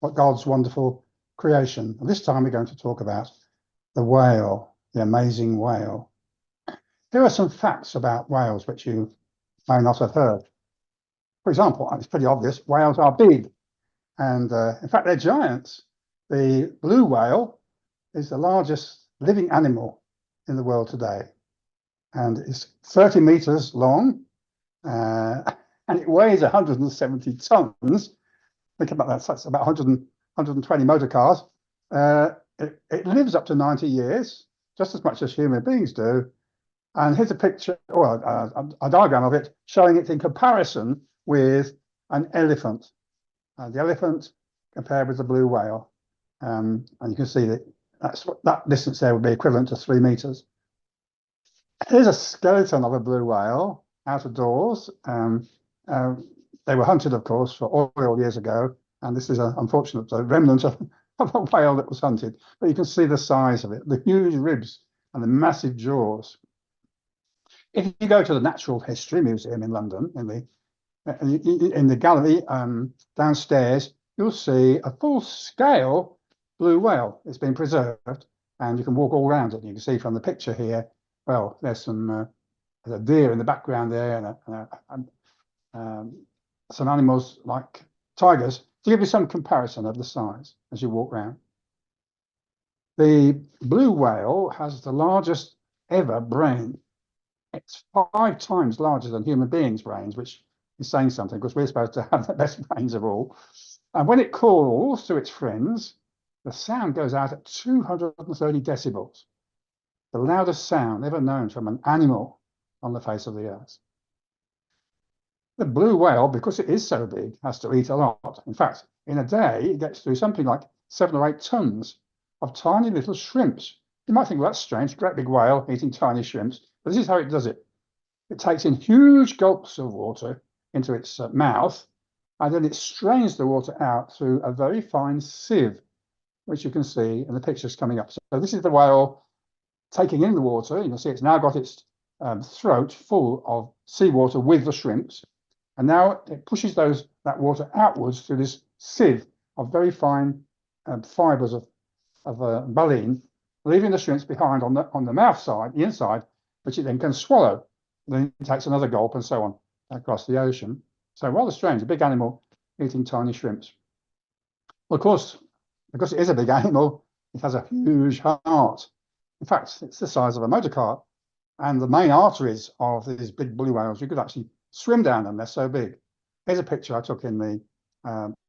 what God's wonderful creation. And this time we're going to talk about the whale, the amazing whale. Here are some facts about whales which you may not have heard. For example, it's pretty obvious, whales are big. And in fact, they're giants. The blue whale is the largest living animal in the world today. And it's 30 meters long, and it weighs 170 tons. Think about that, so that's about 120 motor cars. It lives up to 90 years, just as much as human beings do. And here's a picture, or a diagram of it, showing it in comparison with an elephant. The elephant compared with the blue whale. And you can see that that distance there would be equivalent to 3 meters. Here's a skeleton of a blue whale out of doors. They were hunted, of course, for oil years ago. And this is an unfortunate remnant of a whale that was hunted. But you can see the size of it, the huge ribs and the massive jaws. If you go to the Natural History Museum in London, in the gallery downstairs, you'll see a full-scale blue whale. It's been preserved, and you can walk all around it. You can see from the picture here, well, there's a deer in the background there, and some animals like tigers, to give you some comparison of the size as you walk around. The blue whale has the largest ever brain. It's 5 times larger than human beings' brains, which is saying something, because we're supposed to have the best brains of all. And when it calls to its friends, the sound goes out at 230 decibels, the loudest sound ever known from an animal on the face of the earth. The blue whale, because it is so big, has to eat a lot. In fact, in a day, it gets through something like 7 or 8 tons of tiny little shrimps. You might think, well, that's strange, a great big whale eating tiny shrimps. But this is how it does it. It takes in huge gulps of water into its mouth, and then it strains the water out through a very fine sieve, which you can see in the pictures coming up. So this is the whale taking in the water. You can see it's now got its throat full of seawater with the shrimps, and now it pushes that water outwards through this sieve of very fine fibers of baleen, leaving the shrimps behind on the mouth side, the inside, which it then can swallow. Then it takes another gulp and so on across the ocean. So rather strange, a big animal eating tiny shrimps. Well, of course, because it is a big animal, it has a huge heart. In fact, it's the size of a motor car. And the main arteries of these big blue whales, you could actually swim down them, they're so big. Here's a picture I took in the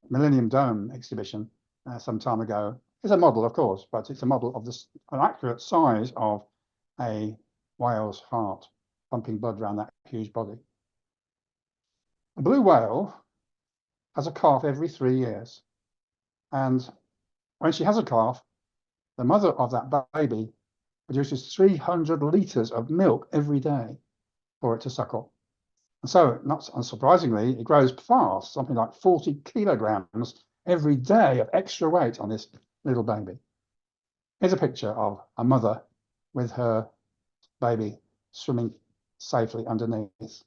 Millennium Dome exhibition some time ago. It's a model, of course, but it's a model of an accurate size of a whale's heart, pumping blood around that huge body. A blue whale has a calf every 3 years. And when she has a calf, the mother of that baby produces 300 litres of milk every day for it to suckle. And so, not unsurprisingly, it grows fast, something like 40 kilograms every day of extra weight on this little baby. Here's a picture of a mother with her baby swimming safely underneath.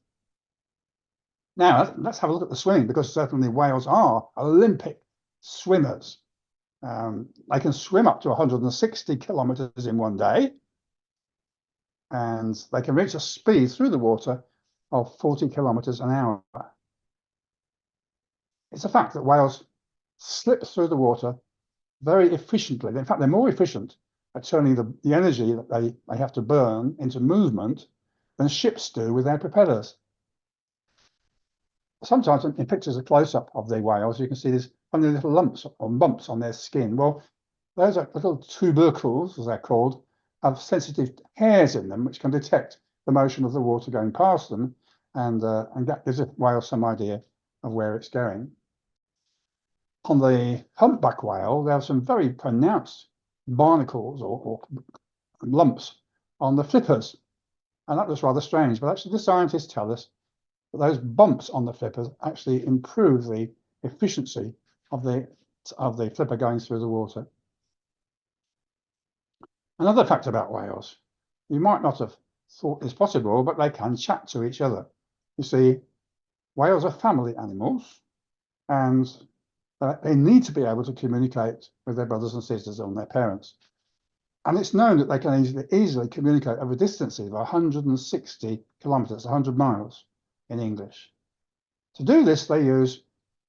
Now, let's have a look at the swimming, because certainly whales are Olympic swimmers. They can swim up to 160 kilometers in one day, and they can reach a speed through the water of 40 kilometers an hour. It's a fact that whales slip through the water very efficiently. In fact, they're more efficient at turning the energy that they have to burn into movement than ships do with their propellers. Sometimes in pictures of close-up of the whales, you can see these funny little lumps or bumps on their skin. Well, those are little tubercles, as they're called, have sensitive hairs in them which can detect the motion of the water going past them, and that gives a whale some idea of where it's going. On the humpback whale, there are some very pronounced barnacles or lumps on the flippers, and that was rather strange. But actually, the scientists tell us that those bumps on the flippers actually improve the efficiency of the flipper going through the water. Another fact about whales, you might not have thought is possible, but they can chat to each other. You see, whales are family animals, and They need to be able to communicate with their brothers and sisters and their parents. And it's known that they can easily communicate over distances of 160 kilometers, 100 miles in English. To do this, they use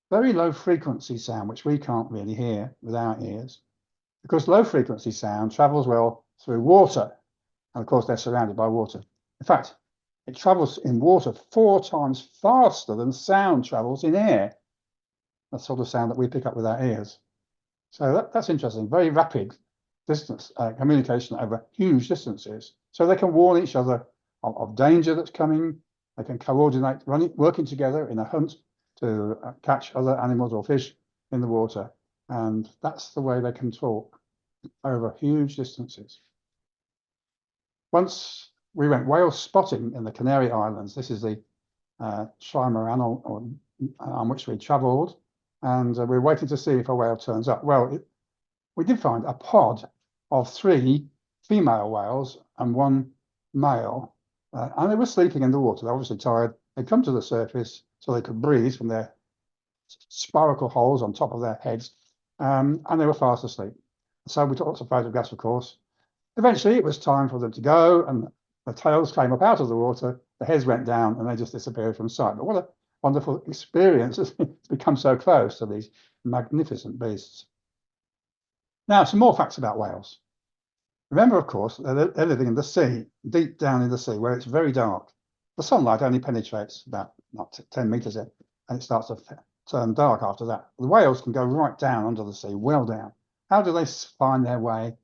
very low frequency sound, which we can't really hear with our ears, because low frequency sound travels well through water. And of course, they're surrounded by water. In fact, it travels in water 4 times faster than sound travels in air. That sort of sound that we pick up with our ears. So that's interesting. Very rapid distance communication over huge distances. So they can warn each other of danger that's coming. They can coordinate, working together in a hunt to catch other animals or fish in the water. And that's the way they can talk over huge distances. Once we went whale spotting in the Canary Islands. This is the trimaran on which we travelled. And we're waiting to see if a whale turns up. Well, we did find a pod of 3 female whales and 1 male, and they were sleeping in the water. They're obviously tired. They come to the surface so they could breathe from their spiracle holes on top of their heads, and they were fast asleep. So we took lots of photographs, of course. Eventually, it was time for them to go, and the tails came up out of the water, the heads went down, and they just disappeared from sight. But what a wonderful experience to become so close to these magnificent beasts. Now, some more facts about whales. Remember, of course, they're living in the sea, deep down in the sea, where it's very dark. The sunlight only penetrates about 10 meters in, and it starts to turn dark after that. The whales can go right down under the sea, well down. How do they find their way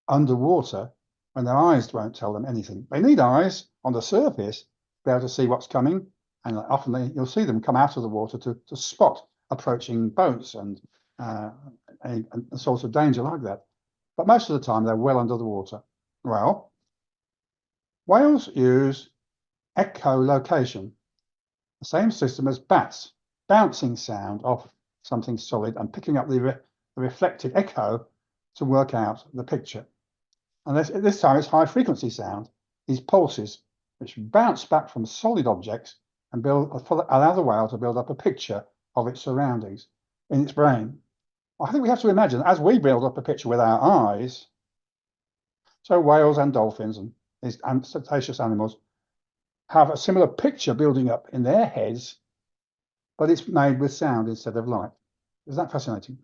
underwater when their eyes won't tell them anything? They need eyes on the surface to be able to see what's coming, and often you'll see them come out of the water to spot approaching boats and a source of danger like that. But most of the time, they're well under the water. Well, whales use echolocation, the same system as bats, bouncing sound off something solid and picking up the reflected echo to work out the picture. And this time, it's high-frequency sound, these pulses, which bounce back from solid objects and allow the whale to build up a picture of its surroundings in its brain. I think we have to imagine, as we build up a picture with our eyes, so whales and dolphins and these cetaceous animals have a similar picture building up in their heads, but it's made with sound instead of light. Isn't that fascinating?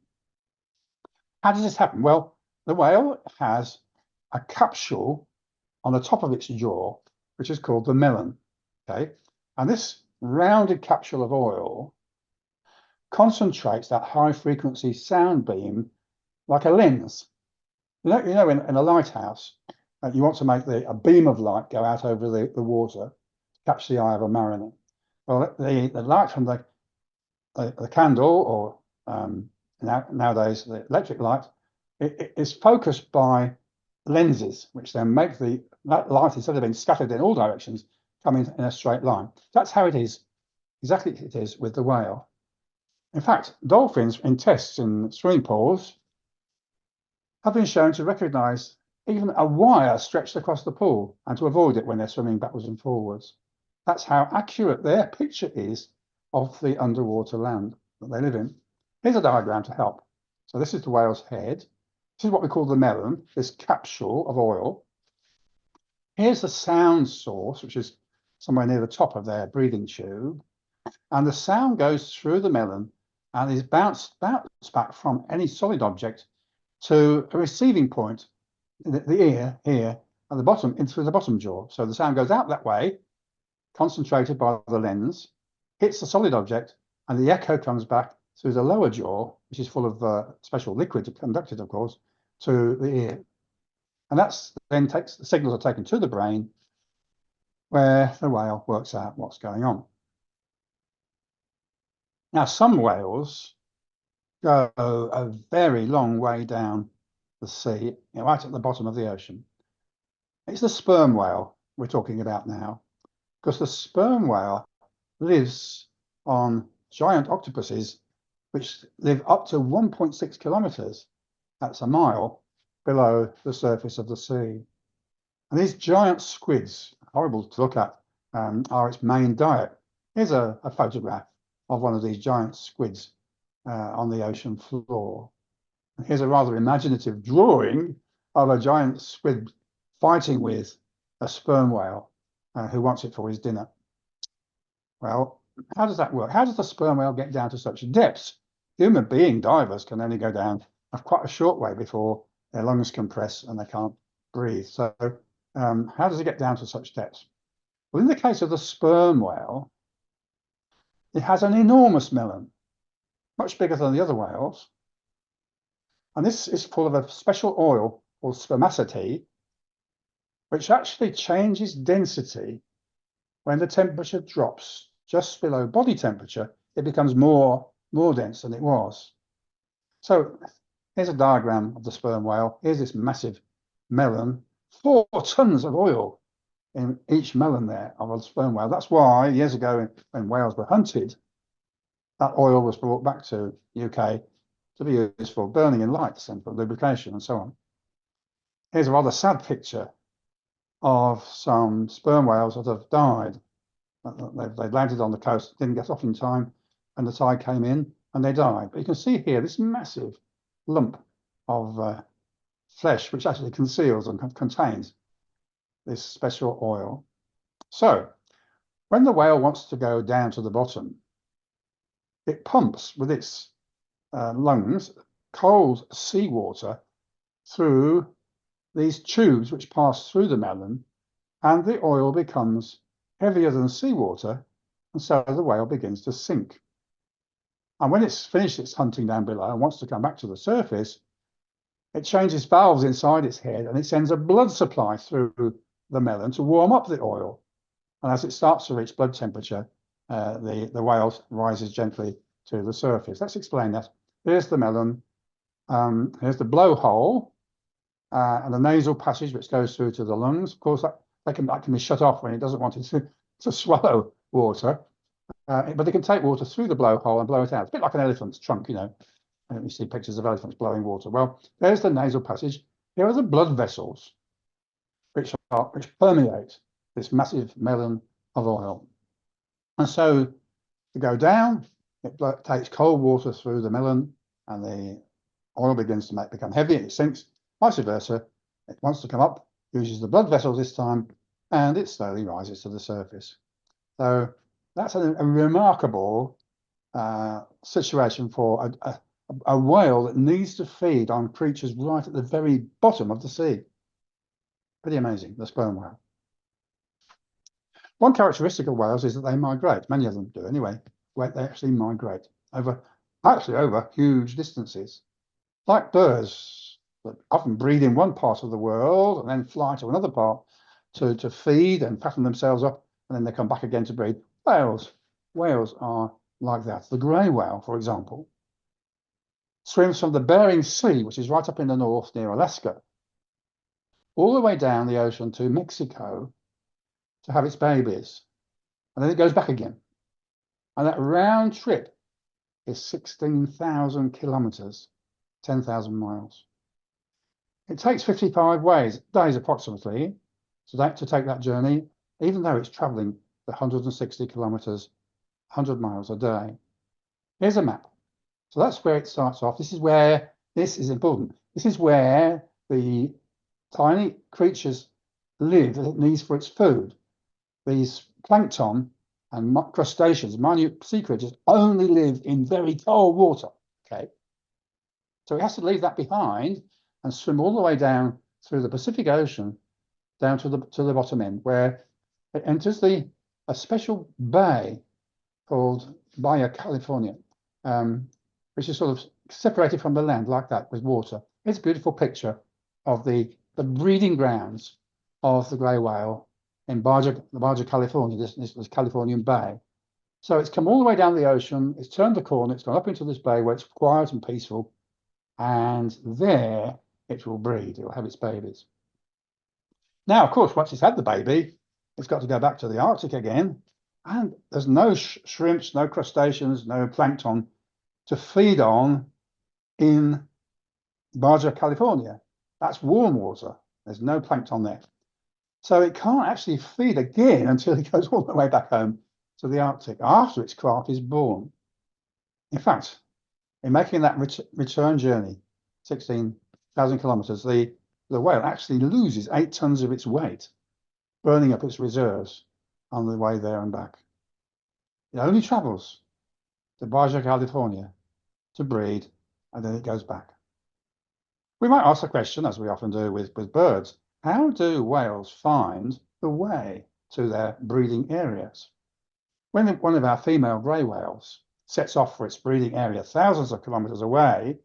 How does this happen? Well, the whale has a capsule on the top of its jaw, which is called the melon. Okay, and this rounded capsule of oil concentrates that high-frequency sound beam like a lens. You know, in a lighthouse, you want to make a beam of light go out over the water to catch the eye of a mariner. Well, the light from the candle, or nowadays the electric light, it is focused by lenses, which then make that light, instead of being scattered in all directions, come in a straight line. That's how it is. Exactly it is with the whale. In fact, dolphins in tests in swimming pools have been shown to recognize even a wire stretched across the pool and to avoid it when they're swimming backwards and forwards. That's how accurate their picture is of the underwater land that they live in. Here's a diagram to help. So this is the whale's head. This is what we call the melon, this capsule of oil. Here's the sound source, which is somewhere near the top of their breathing tube. And the sound goes through the melon and is bounced back from any solid object to a receiving point, the ear here at the bottom, into the bottom jaw. So the sound goes out that way, concentrated by the lens, hits the solid object, and the echo comes back through the lower jaw, which is full of special liquid, conducted, of course, to the ear. And that's then the signals are taken to the brain, where the whale works out what's going on. Now, some whales go a very long way down the sea, right at the bottom of the ocean. It's the sperm whale we're talking about now, because the sperm whale lives on giant octopuses, which live up to 1.6 kilometers, that's a mile, below the surface of the sea. And these giant squids, horrible to look at, are its main diet. Here's a photograph of one of these giant squids. on the ocean floor. Here's a rather imaginative drawing of a giant squid fighting with a sperm whale who wants it for his dinner. Well, how does that work? How does the sperm whale get down to such depths? Human being divers can only go down quite a short way before their lungs compress and they can't breathe. So how does it get down to such depths? Well, in the case of the sperm whale, it has an enormous melon, much bigger than the other whales. And this is full of a special oil called spermaceti, which actually changes density when the temperature drops just below body temperature. It becomes more dense than it was. So here's a diagram of the sperm whale. Here's this massive melon, 4 tons of oil in each melon there of a sperm whale. That's why years ago when whales were hunted, that oil was brought back to the UK to be used for burning in lights and for lubrication and so on. Here's a rather sad picture of some sperm whales that have died. They landed on the coast, didn't get off in time, and the tide came in and they died. But you can see here this massive lump of flesh which actually conceals and contains this special oil. So when the whale wants to go down to the bottom, it pumps with its lungs cold seawater through these tubes which pass through the melon, and the oil becomes heavier than seawater, and so the whale begins to sink. And when it's finished its hunting down below and wants to come back to the surface, it changes valves inside its head and it sends a blood supply through the melon to warm up the oil. And as it starts to reach blood temperature, the whale rises gently to the surface. Let's explain that. Here's the melon. Here's the blowhole and the nasal passage which goes through to the lungs. Of course, that can be shut off when it doesn't want it to swallow water. But it can take water through the blowhole and blow it out. It's a bit like an elephant's trunk, you know. You see pictures of elephants blowing water. Well, there's the nasal passage. Here are the blood vessels which permeate this massive melon of oil. And so to go down, it takes cold water through the melon and the oil begins to become heavy and it sinks. Vice versa, it wants to come up, uses the blood vessels this time, and it slowly rises to the surface. So that's a remarkable situation for a whale that needs to feed on creatures right at the very bottom of the sea. Pretty amazing, the sperm whale. One characteristic of whales is that they migrate. Many of them do anyway. They actually migrate over huge distances. Like birds that often breed in one part of the world and then fly to another part to feed and fatten themselves up, and then they come back again to breed. Whales are like that. The grey whale, for example, swims from the Bering Sea, which is right up in the north near Alaska, all the way down the ocean to Mexico to have its babies. And then it goes back again. And that round trip is 16,000 kilometers, 10,000 miles. It takes 55 days approximately to take that journey, even though it's traveling 160 kilometers, 100 miles a day. Here's a map. So that's where it starts off. This is important. This is where the tiny creatures live that it needs for its food. These plankton and crustaceans, minute sea creatures, only live in very cold water. Okay, so it has to leave that behind and swim all the way down through the Pacific Ocean, down to the bottom end, where it enters a special bay called Baja California, which is sort of separated from the land like that with water. It's a beautiful picture of the breeding grounds of the grey whale in Baja California, this Californian bay. So it's come all the way down the ocean, it's turned the corner, it's gone up into this bay where it's quiet and peaceful, and there it will breed, it will have its babies. Now, of course, once it's had the baby, it's got to go back to the Arctic again, and there's no shrimps, no crustaceans, no plankton to feed on in Baja California. That's warm water. There's no plankton there. So it can't actually feed again until it goes all the way back home to the Arctic after its calf is born. In fact, in making that return journey, 16,000 kilometers, the whale actually loses 8 tons of its weight, burning up its reserves on the way there and back. It only travels to Baja California to breed, and then it goes back. We might ask the question, as we often do with birds, how do whales find the way to their breeding areas? When one of our female grey whales sets off for its breeding area thousands of kilometers away,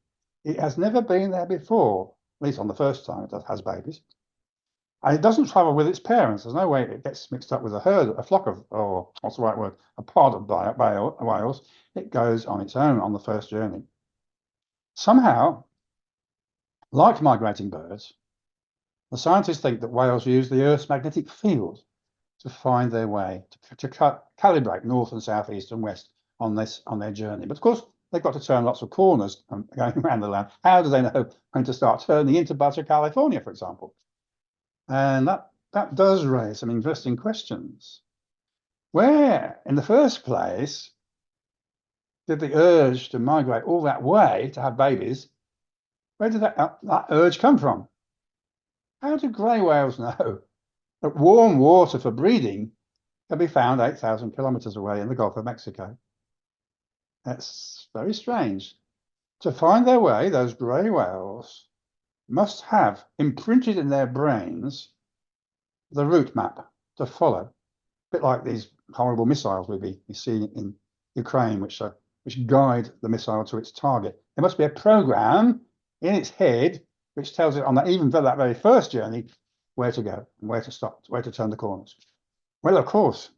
it has never been there before, at least on the first time it has babies. And it doesn't travel with its parents. There's no way it gets mixed up with a herd, a flock of, or what's the right word, a pod of whales. It goes on its own on the first journey. Somehow, like migrating birds, the scientists think that whales use the Earth's magnetic field to find their way, to calibrate north and south, east and west on their journey. But of course, they've got to turn lots of corners going around the land. How do they know when to start turning into Baja California, for example? And that does raise some interesting questions. Where, in the first place, did the urge to migrate all that way to have babies, where did that urge come from? How do grey whales know that warm water for breeding can be found 8,000 kilometers away in the Gulf of Mexico? That's very strange. To find their way, those grey whales must have imprinted in their brains the route map to follow, a bit like these horrible missiles we see in Ukraine, which guide the missile to its target. There must be a program in its head which tells it on that, even for that very first journey, where to go and where to stop, where to turn the corners. Well, of course,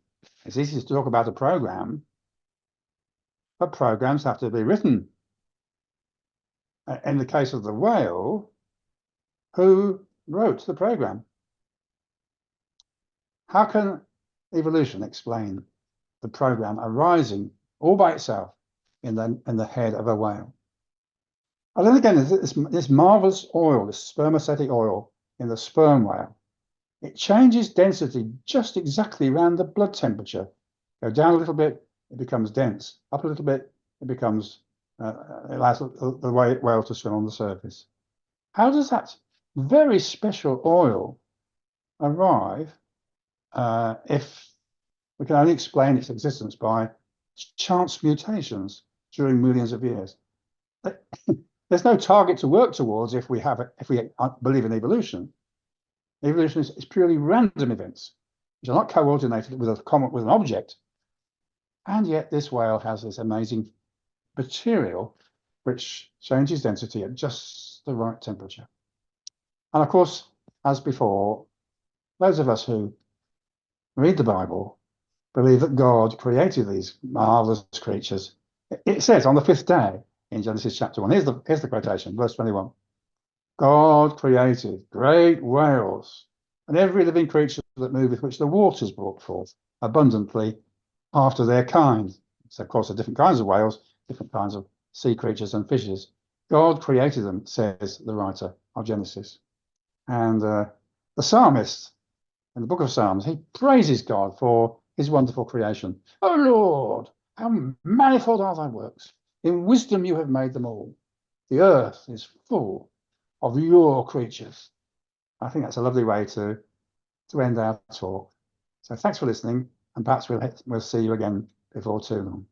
it's easy to talk about a program, but programs have to be written. In the case of the whale, who wrote the program? How can evolution explain the program arising all by itself in the head of a whale? And then again, this marvelous oil, this spermacetic oil in the sperm whale, it changes density just exactly around the blood temperature. Go down a little bit, it becomes dense. Up a little bit, it becomes, it allows the whale to swim on the surface. How does that very special oil arrive if we can only explain its existence by chance mutations during millions of years? There's no target to work towards if we believe in evolution. Evolution is purely random events, which are not coordinated with an object. And yet this whale has this amazing material which changes density at just the right temperature. And of course, as before, those of us who read the Bible believe that God created these marvelous creatures. It says on the 5th day in Genesis chapter 1, here's the quotation, verse 21. God created great whales and every living creature that moveth, which the waters brought forth abundantly after their kind. So, of course, there are different kinds of whales, different kinds of sea creatures and fishes. God created them, says the writer of Genesis. And the psalmist in the book of Psalms, he praises God for his wonderful creation. Oh Lord, how manifold are thy works. In wisdom you have made them all. The earth is full of your creatures. I think that's a lovely way to end our talk. So thanks for listening, and perhaps we'll see you again before too long.